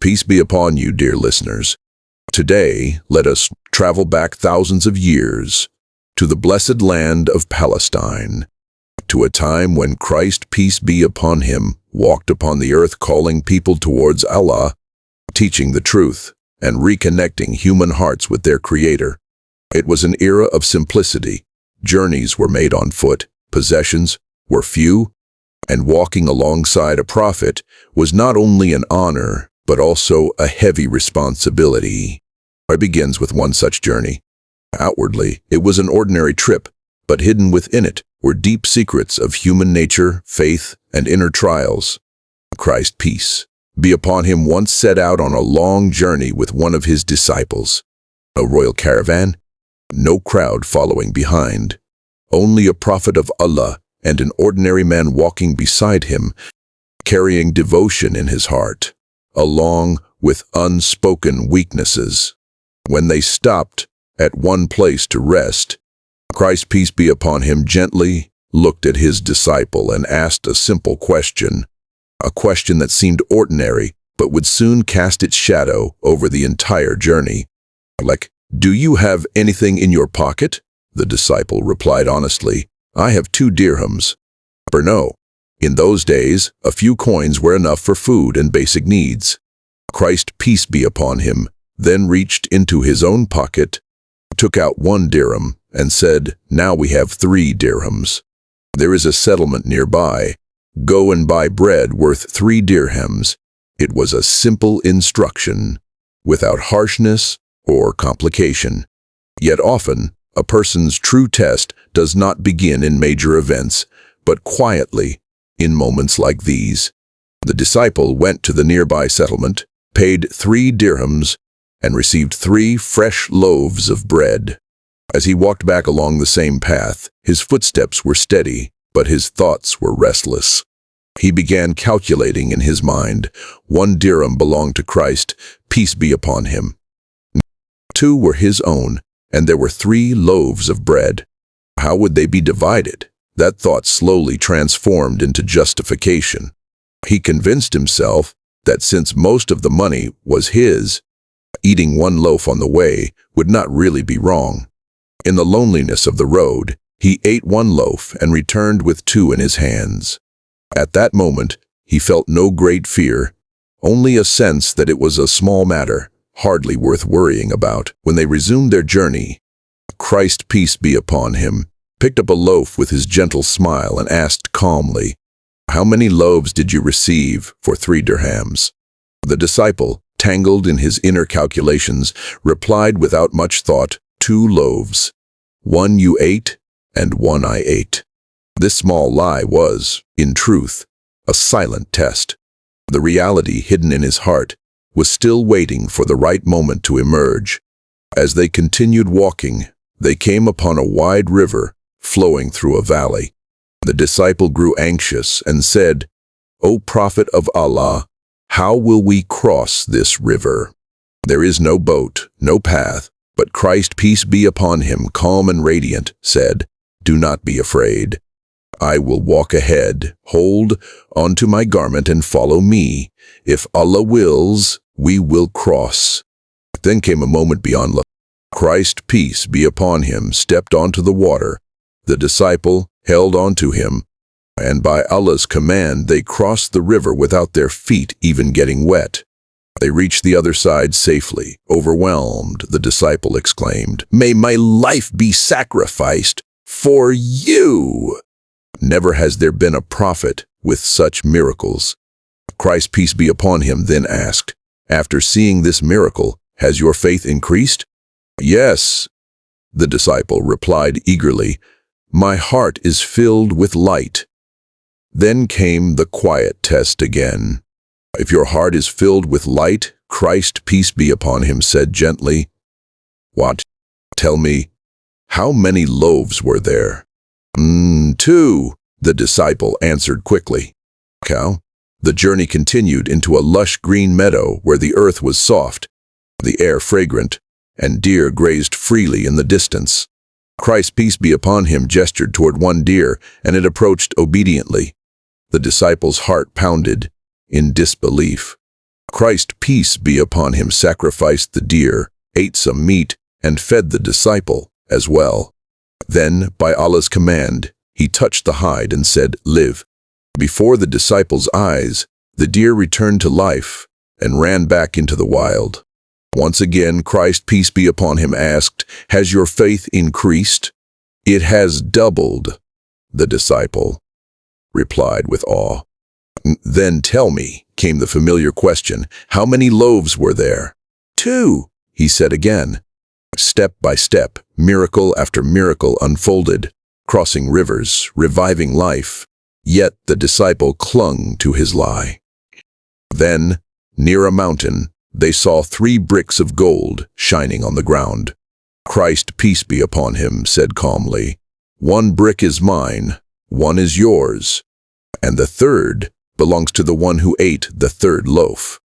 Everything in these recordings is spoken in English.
Peace be upon you, dear listeners. Today, let us travel back thousands of years to the blessed land of Palestine, to a time when Christ, peace be upon him, walked upon the earth calling people towards Allah, teaching the truth, and reconnecting human hearts with their Creator. It was an era of simplicity. Journeys were made on foot, possessions were few, and walking alongside a prophet was not only an honor, but also a heavy responsibility. It begins with one such journey. Outwardly, it was an ordinary trip, but hidden within it were deep secrets of human nature, faith, and inner trials. Christ, peace be upon him, once set out on a long journey with one of his disciples. No royal caravan, no crowd following behind. Only a prophet of Allah and an ordinary man walking beside him, carrying devotion in his heart, along with unspoken weaknesses. When they stopped at one place to rest, Christ, peace be upon him, gently looked at his disciple and asked a simple question, a question that seemed ordinary but would soon cast its shadow over the entire journey. "Do you have anything in your pocket?" The disciple replied honestly, "I have 2 dirhams. No. In those days, a few coins were enough for food and basic needs. Christ, peace be upon him, then reached into his own pocket, took out 1 dirham, and said, "Now we have 3 dirhams. There is a settlement nearby. Go and buy bread worth 3 dirhams." It was a simple instruction, without harshness or complication. Yet often, a person's true test does not begin in major events, but quietly, in moments like these. The disciple went to the nearby settlement, paid 3 dirhams, and received 3 fresh loaves of bread. As he walked back along the same path, his footsteps were steady, but his thoughts were restless. He began calculating in his mind. 1 dirham belonged to Christ, peace be upon him. 2 were his own, and there were 3 loaves of bread. How would they be divided? That thought slowly transformed into justification. He convinced himself that since most of the money was his, eating 1 loaf on the way would not really be wrong. In the loneliness of the road, he ate 1 loaf and returned with 2 in his hands. At that moment, he felt no great fear, only a sense that it was a small matter, hardly worth worrying about. When they resumed their journey, Christ, peace be upon him, picked up a loaf with his gentle smile and asked calmly, "How many loaves did you receive for 3 dirhams?" The disciple, tangled in his inner calculations, replied without much thought, 2 loaves. 1 you ate, and 1 I ate." This small lie was, in truth, a silent test. The reality hidden in his heart was still waiting for the right moment to emerge. As they continued walking, they came upon a wide river flowing through a valley. The disciple grew anxious and said, "O Prophet of Allah, how will we cross this river? There is no boat, no path." But Christ, peace be upon him, calm and radiant, said, "Do not be afraid. I will walk ahead. Hold onto my garment and follow me. If Allah wills, we will cross." Then came a moment beyond love. Christ, peace be upon him, stepped onto the water. The disciple held onto him, and by Allah's command they crossed the river without their feet even getting wet. They reached the other side safely. Overwhelmed, the disciple exclaimed, "May my life be sacrificed for you!" Never has there been a prophet with such miracles. Christ, peace be upon him, then asked, "After seeing this miracle, has your faith increased?" "Yes," the disciple replied eagerly, "my heart is filled with light." Then came the quiet test again. "If your heart is filled with light," Christ, peace be upon him, said gently, "What? Tell me, how many loaves were there?" 2, the disciple answered quickly. The journey continued into a lush green meadow where the earth was soft, the air fragrant, and deer grazed freely in the distance. Christ, peace be upon him, gestured toward 1 deer, and it approached obediently. The disciple's heart pounded in disbelief. Christ, peace be upon him, sacrificed the deer, ate some meat, and fed the disciple as well. Then, by Allah's command, he touched the hide and said, "Live." Before the disciples' eyes, the deer returned to life and ran back into the wild. Once again, Christ, peace be upon him, asked, "Has your faith increased?" "It has doubled," the disciple replied with awe. "Then tell me," came the familiar question, "how many loaves were there?" "2," he said again. Step by step, miracle after miracle unfolded, crossing rivers, reviving life. Yet the disciple clung to his lie. Then, near a mountain, they saw 3 bricks of gold shining on the ground. Christ, peace be upon him, said calmly, "1 brick is mine, 1 is yours, and the 3rd belongs to the one who ate the 3rd loaf."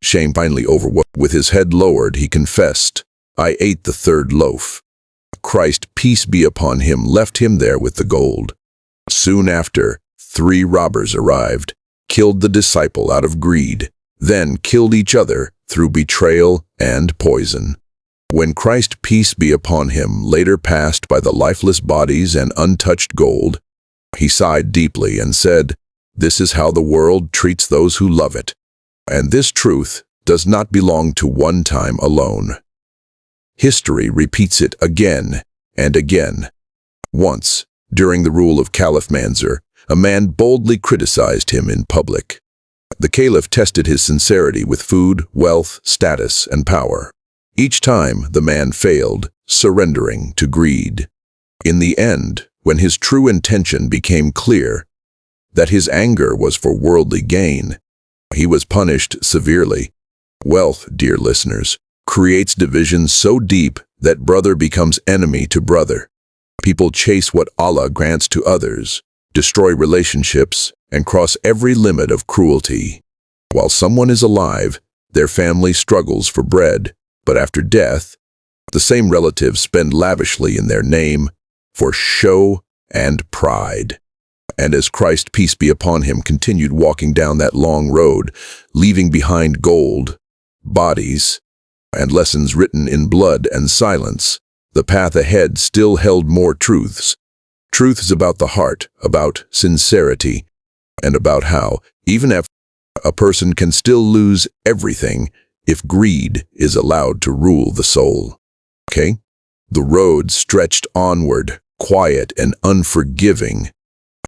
Shame finally overwhelmed. With his head lowered, he confessed, "I ate the 3rd loaf." Christ, peace be upon him, left him there with the gold. Soon after, 3 robbers arrived, killed the disciple out of greed, then killed each other through betrayal and poison. When Christ, peace be upon him, later passed by the lifeless bodies and untouched gold, he sighed deeply and said, "This is how the world treats those who love it. And this truth does not belong to one time alone. History repeats it again and again. Once, during the rule of Caliph Manzur, a man boldly criticized him in public. The caliph tested his sincerity with food, wealth, status, and power. Each time, the man failed, surrendering to greed. In the end, when his true intention became clear, that his anger was for worldly gain, he was punished severely. Wealth, dear listeners, creates divisions so deep that brother becomes enemy to brother. People chase what Allah grants to others, destroy relationships, and cross every limit of cruelty. While someone is alive, their family struggles for bread, but after death, the same relatives spend lavishly in their name for show and pride. And as Christ, peace be upon him, continued walking down that long road, leaving behind gold, bodies, and lessons written in blood and silence, the path ahead still held more truths. Truths about the heart, about sincerity, and about how, even if a person can still lose everything if greed is allowed to rule the soul. Okay? The road stretched onward, quiet and unforgiving,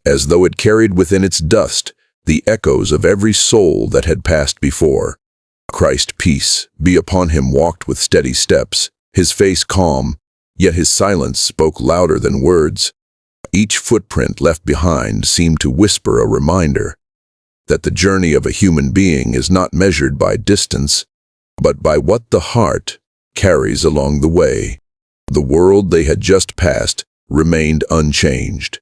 as though it carried within its dust the echoes of every soul that had passed before. Christ, peace be upon him, walked with steady steps, his face calm, yet his silence spoke louder than words. Each footprint left behind seemed to whisper a reminder that the journey of a human being is not measured by distance, but by what the heart carries along the way. The world they had just passed remained unchanged.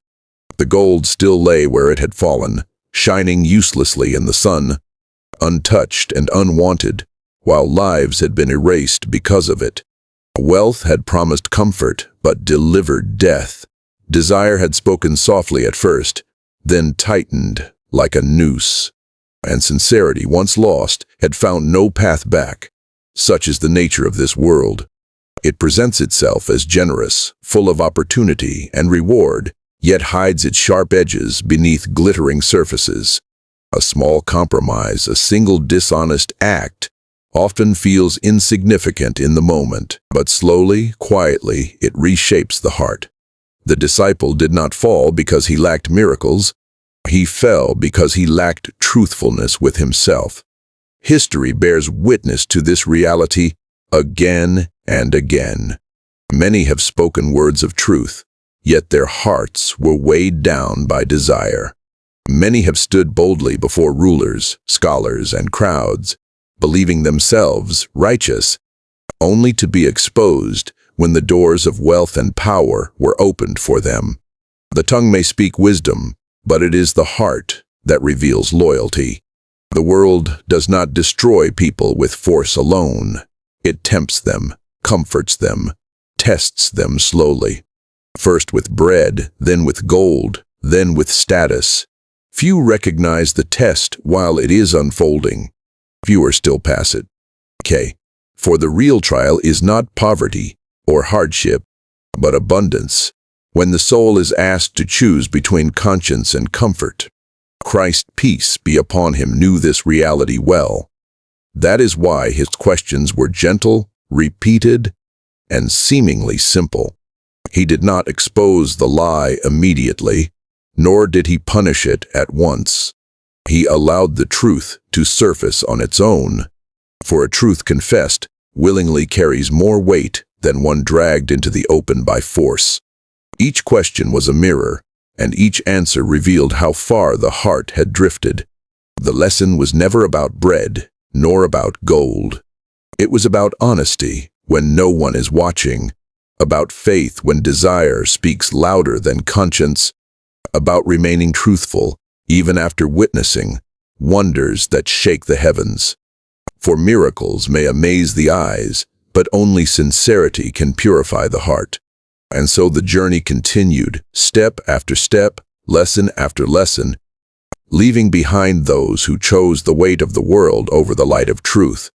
The gold still lay where it had fallen, shining uselessly in the sun, untouched and unwanted, while lives had been erased because of it. Wealth had promised comfort, but delivered death. Desire had spoken softly at first, then tightened like a noose. And sincerity, once lost, had found no path back. Such is the nature of this world. It presents itself as generous, full of opportunity and reward, yet hides its sharp edges beneath glittering surfaces. A small compromise, a single dishonest act, often feels insignificant in the moment, but slowly, quietly, it reshapes the heart. The disciple did not fall because he lacked miracles. He fell because he lacked truthfulness with himself. History bears witness to this reality again and again. Many have spoken words of truth, yet their hearts were weighed down by desire. Many have stood boldly before rulers, scholars, and crowds, believing themselves righteous, only to be exposed when the doors of wealth and power were opened for them. The tongue may speak wisdom, but it is the heart that reveals loyalty. The world does not destroy people with force alone. It tempts them, comforts them, tests them slowly. First with bread, then with gold, then with status. Few recognize the test while it is unfolding. Fewer still pass it. Okay. For the real trial is not poverty or hardship, but abundance, when the soul is asked to choose between conscience and comfort. Christ, peace be upon him, knew this reality well. That is why his questions were gentle, repeated, and seemingly simple. He did not expose the lie immediately, nor did he punish it at once. He allowed the truth to surface on its own, for a truth confessed willingly carries more weight than one dragged into the open by force. Each question was a mirror, and each answer revealed how far the heart had drifted. The lesson was never about bread, nor about gold. It was about honesty when no one is watching, about faith when desire speaks louder than conscience, about remaining truthful even after witnessing wonders that shake the heavens. For miracles may amaze the eyes, but only sincerity can purify the heart. And so the journey continued, step after step, lesson after lesson, leaving behind those who chose the weight of the world over the light of truth,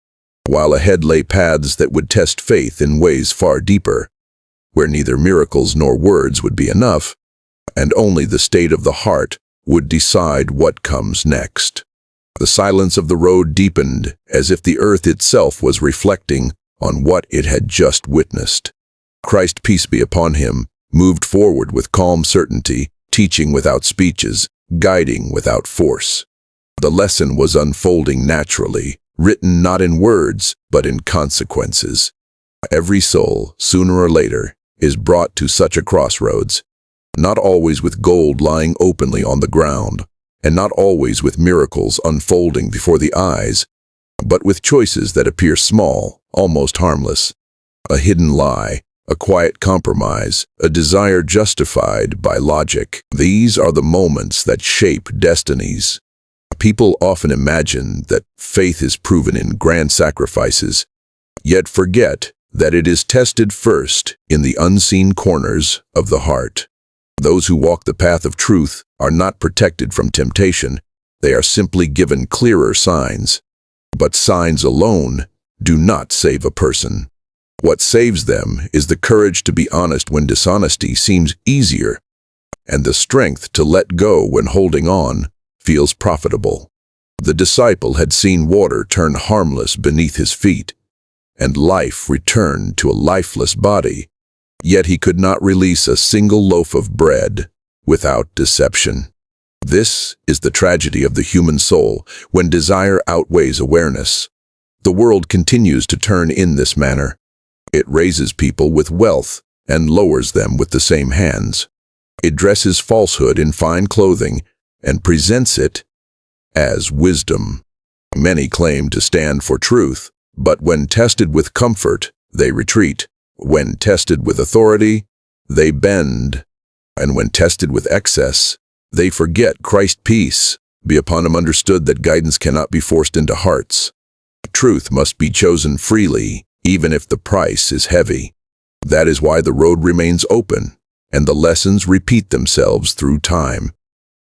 while ahead lay paths that would test faith in ways far deeper, where neither miracles nor words would be enough, and only the state of the heart would decide what comes next. The silence of the road deepened, as if the earth itself was reflecting on what it had just witnessed. Christ, peace be upon him, moved forward with calm certainty, teaching without speeches, guiding without force. The lesson was unfolding naturally, written not in words, but in consequences. Every soul, sooner or later, is brought to such a crossroads, not always with gold lying openly on the ground, and not always with miracles unfolding before the eyes, but with choices that appear small, almost harmless. A hidden lie, a quiet compromise, a desire justified by logic. These are the moments that shape destinies. People often imagine that faith is proven in grand sacrifices, yet forget that it is tested first in the unseen corners of the heart. Those who walk the path of truth are not protected from temptation. They are simply given clearer signs. But signs alone do not save a person. What saves them is the courage to be honest when dishonesty seems easier, and the strength to let go when holding on feels profitable. The disciple had seen water turn harmless beneath his feet, and life return to a lifeless body. Yet he could not release a single loaf of bread without deception. This is the tragedy of the human soul when desire outweighs awareness. The world continues to turn in this manner. It raises people with wealth and lowers them with the same hands. It dresses falsehood in fine clothing and presents it as wisdom. Many claim to stand for truth, but when tested with comfort, they retreat. When tested with authority, they bend. And when tested with excess, they forget. Christ, peace be upon him, understood that guidance cannot be forced into hearts. Truth must be chosen freely, even if the price is heavy. That is why the road remains open, and the lessons repeat themselves through time.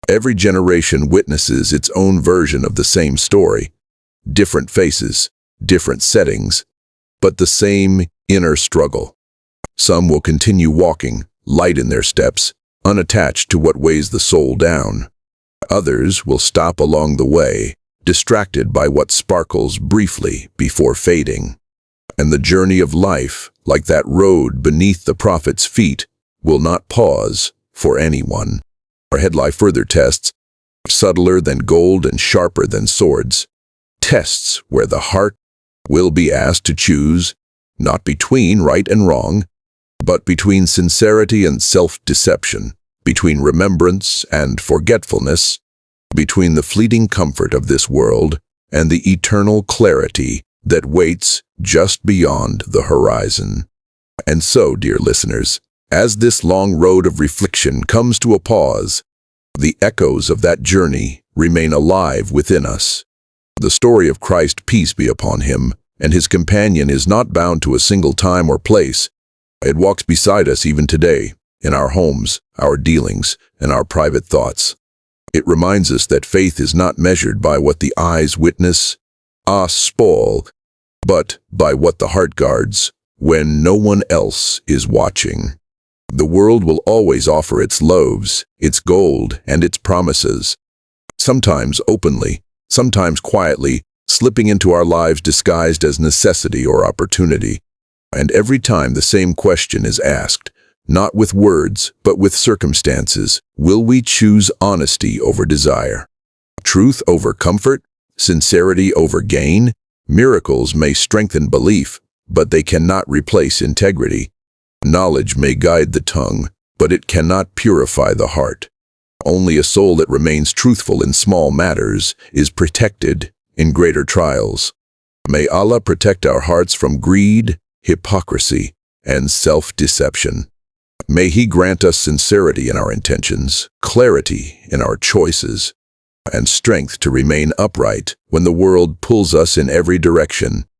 Every generation witnesses its own version of the same story. Different faces, different settings, but the same inner struggle. Some will continue walking, light in their steps, unattached to what weighs the soul down. Others will stop along the way, distracted by what sparkles briefly before fading. And the journey of life, like that road beneath the prophet's feet, will not pause for anyone. Ahead lie further tests, subtler than gold and sharper than swords. Tests where the heart will be asked to choose, not between right and wrong, but between sincerity and self-deception, between remembrance and forgetfulness, between the fleeting comfort of this world and the eternal clarity that waits just beyond the horizon. And so, dear listeners, as this long road of reflection comes to a pause, the echoes of that journey remain alive within us. The story of Christ, peace be upon him, and his companion is not bound to a single time or place. It walks beside us even today, in our homes, our dealings, and our private thoughts. It reminds us that faith is not measured by what the eyes witness, spoil, but by what the heart guards when no one else is watching. The world will always offer its loaves, its gold, and its promises, sometimes openly, sometimes quietly, slipping into our lives disguised as necessity or opportunity. And every time the same question is asked, not with words, but with circumstances, will we choose honesty over desire? Truth over comfort? Sincerity over gain? Miracles may strengthen belief, but they cannot replace integrity. Knowledge may guide the tongue, but it cannot purify the heart. Only a soul that remains truthful in small matters is protected in greater trials. May Allah protect our hearts from greed, hypocrisy, and self-deception. May He grant us sincerity in our intentions, clarity in our choices, and strength to remain upright when the world pulls us in every direction.